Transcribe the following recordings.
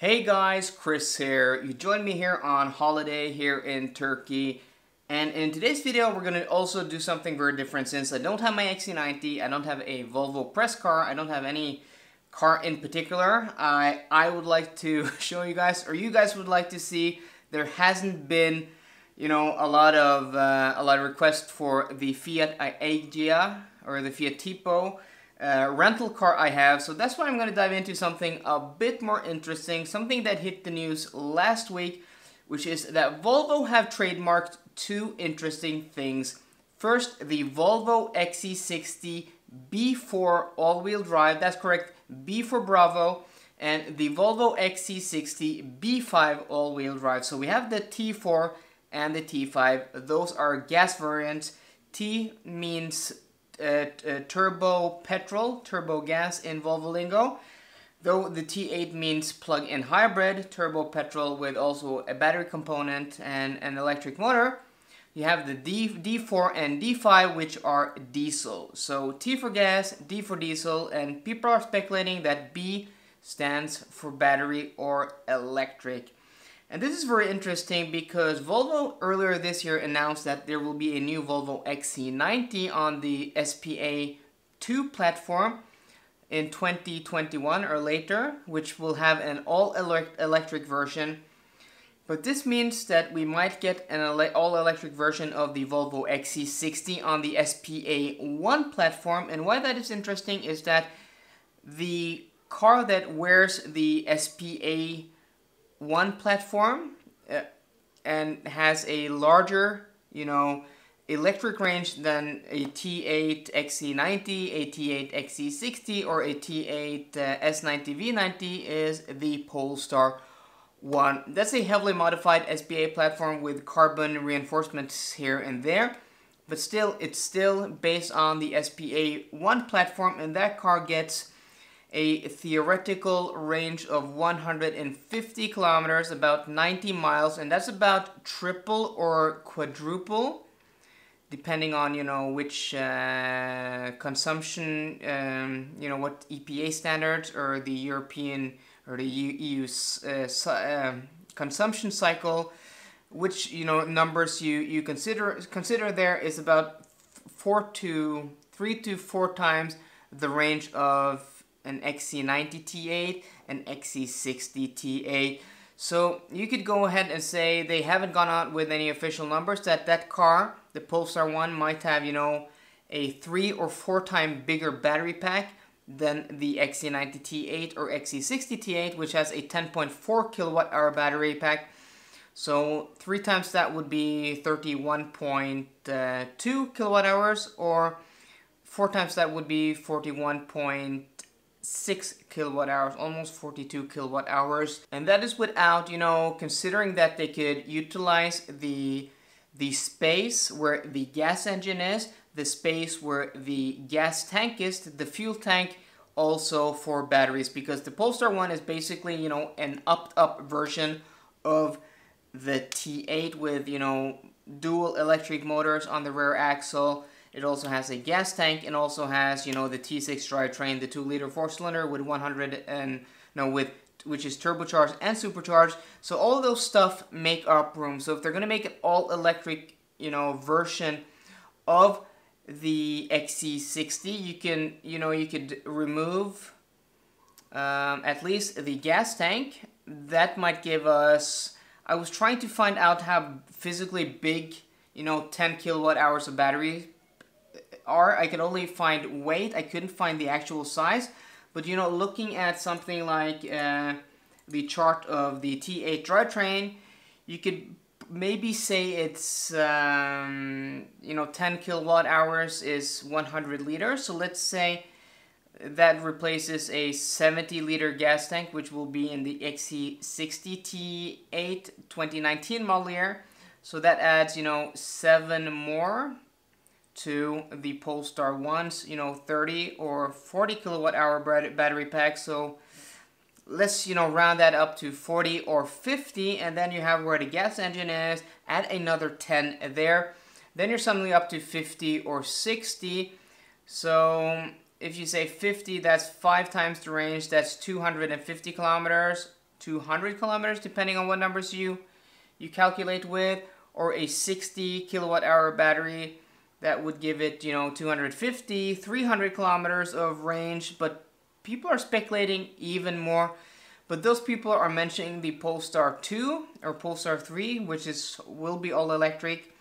Hey guys, Chris here. You joined me here on holiday here in Turkey. And in today's video, we're going to also do something very different since I don't have my XC90, I don't have a Volvo press car, I don't have any car in particular. I would like to show you guys, or you guys would like to see, there hasn't been, a lot of requests for the Fiat Agea or the Fiat Tipo rental car I have, so that's why I'm going to dive into something a bit more interesting, something that hit the news last week, which is that Volvo have trademarked two interesting things. First, the Volvo XC60 B4 all-wheel drive, that's correct, B for Bravo, and the Volvo XC60 B5 all-wheel drive. So we have the T4 and the T5, those are gas variants. T means turbo petrol, turbo gas in Volvo lingo, though the T8 means plug-in hybrid, turbo petrol with also a battery component and an electric motor. You have the D4 and D5, which are diesel. So T for gas, D for diesel, and people are speculating that B stands for battery or electric. And this is very interesting because Volvo earlier this year announced that there will be a new Volvo XC90 on the SPA2 platform in 2021 or later, which will have an all-electric version. But this means that we might get an all-electric version of the Volvo XC60 on the SPA1 platform. And why that is interesting is that the car that wears the SPA1 platform and has a larger, electric range than a T8 XC90, a T8 XC60, or a T8 S90 V90 is the Polestar 1. That's a heavily modified SPA platform with carbon reinforcements here and there, but still, it's still based on the SPA1 platform, and that car gets a theoretical range of 150 kilometers, about 90 miles, and that's about triple or quadruple, depending on, which consumption, what EPA standards or the European or the EU consumption cycle, which, numbers you consider there is about 3 to 4 times the range of an XC90 T8 and XC60 T8. So you could go ahead and say they haven't gone out with any official numbers, that car, the Polestar 1, might have, a 3 or 4 times bigger battery pack than the XC90 T8 or XC60 T8, which has a 10.4 kilowatt hour battery pack. So 3 times that would be 31.2 kilowatt hours, or 4 times that would be 41.6 kilowatt hours, almost 42 kilowatt hours. And that is without, considering that they could utilize the space where the gas engine is, the space where the gas tank is, the fuel tank, also for batteries, because the Polestar 1 is basically, an upped-up version of the T8 with, dual electric motors on the rear axle. It also has a gas tank and also has, the T6 drivetrain, the 2-liter 4-cylinder with which is turbocharged and supercharged. So all of those stuff make up room. So if they're going to make an all-electric, version of the XC60, you could remove at least the gas tank. That might give us, I was trying to find out how physically big, 10 kilowatt hours of battery are. I could only find weight, I couldn't find the actual size. But looking at something like the chart of the T8 drivetrain, you could maybe say it's 10 kilowatt hours is 100 liters. So let's say that replaces a 70-liter gas tank, which will be in the XC60 T8 2019 model year. So that adds 7 more to the Polestar 1's 30 or 40 kilowatt hour battery pack. So let's round that up to 40 or 50, and then you have where the gas engine is, add another 10 there, then you're suddenly up to 50 or 60. So if you say 50, that's 5 times the range, that's 250 kilometers. 200 kilometers, depending on what numbers you calculate with, or a 60 kilowatt hour battery that would give it, you know, 250, 300 kilometers of range. But people are speculating even more. But those people are mentioning the Polestar 2 or Polestar 3, which will be all electric.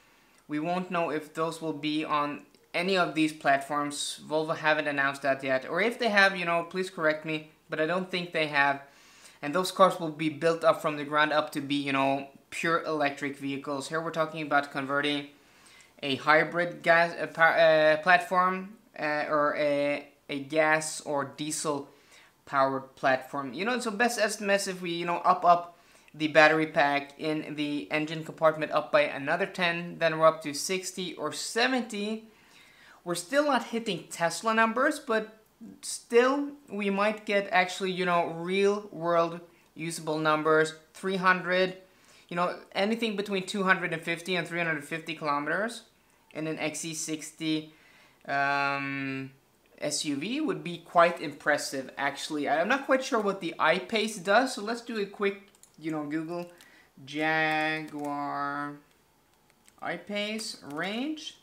We won't know if those will be on any of these platforms. Volvo haven't announced that yet. Or if they have, you know, please correct me, but I don't think they have. And those cars will be built up from the ground up to be, you know, pure electric vehicles. Here we're talking about converting a hybrid gas platform or a gas or diesel powered platform. You know, so best estimates, if we, you know, up the battery pack in the engine compartment up by another 10, then we're up to 60 or 70. We're still not hitting Tesla numbers, but still we might get actually, you know, real world usable numbers. 300, you know, anything between 250 and 350 kilometers in an XC60 SUV would be quite impressive, actually. I'm not quite sure what the I-Pace does, so let's do a quick, you know, Google Jaguar I-Pace range.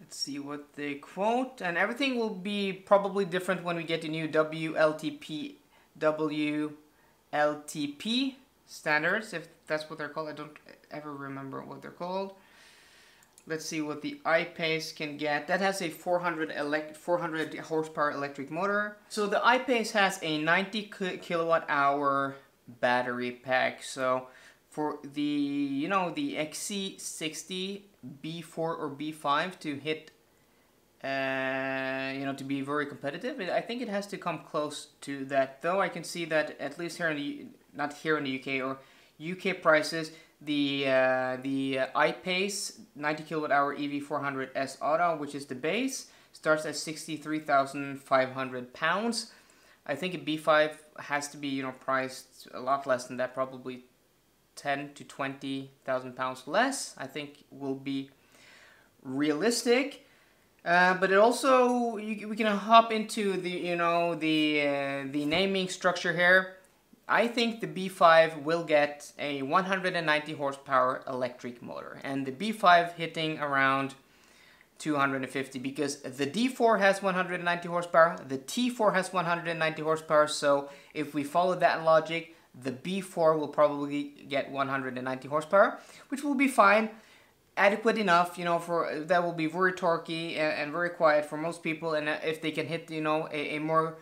Let's see what they quote, and everything will be probably different when we get the new WLTP standards, if that's what they're called. I don't ever remember what they're called. Let's see what the I-Pace can get. That has a 400 horsepower electric motor. So the I-Pace has a 90 kilowatt hour battery pack. So for the, you know, the XC60 B4 or B5 to hit, you know, to be very competitive, I think it has to come close to that. Though I can see that at least here in the, not here in the UK, or UK prices, the I-Pace 90 kilowatt hour EV400S Auto, which is the base, starts at 63,500 pounds. I think a B5 has to be, you know, priced a lot less than that, probably 10 to 20,000 pounds less. I think will be realistic. But it also, we can hop into the, you know, the naming structure here. I think the B5 will get a 190 horsepower electric motor, and the B5 hitting around 250, because the D4 has 190 horsepower, the T4 has 190 horsepower, so if we follow that logic, the B4 will probably get 190 horsepower, which will be fine, adequate enough, you know, for that will be very torquey and very quiet for most people, and if they can hit, you know, a more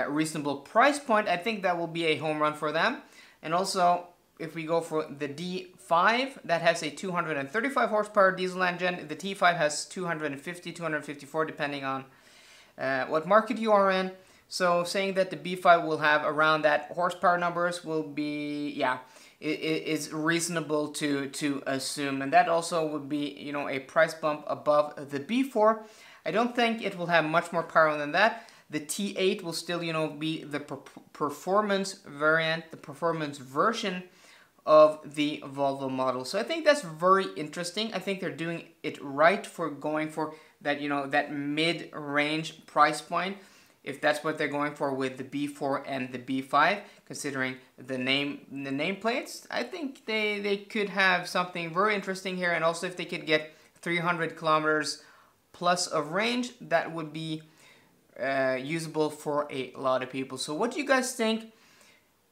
reasonable price point, I think that will be a home run for them. And also, if we go for the D5, that has a 235 horsepower diesel engine. The T5 has 250, 254, depending on what market you are in. So saying that the B5 will have around that horsepower numbers will be, yeah, it is reasonable to assume. And that also would be, you know, a price bump above the B4. I don't think it will have much more power than that. The T8 will still, you know, be the performance variant, the performance version of the Volvo model. So I think that's very interesting. I think they're doing it right for going for that, you know, that mid-range price point, if that's what they're going for with the B4 and the B5, considering the nameplates. I think they could have something very interesting here, and also if they could get 300 kilometers plus of range, that would be usable for a lot of people. So what do you guys think?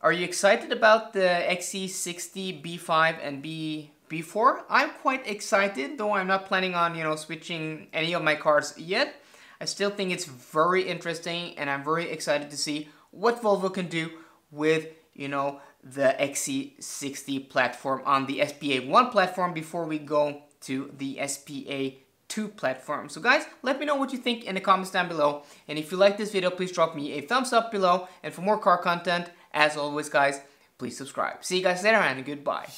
Are you excited about the XC60 B5 and B4? I'm quite excited, though I'm not planning on, you know, switching any of my cars yet. I still think it's very interesting, and I'm very excited to see what Volvo can do with, you know, the XC60 platform on the SPA1 platform before we go to the SPA2 platform. So guys, let me know what you think in the comments down below, and if you like this video, please drop me a thumbs up below, and for more car content, as always guys, please subscribe. See you guys later, and goodbye.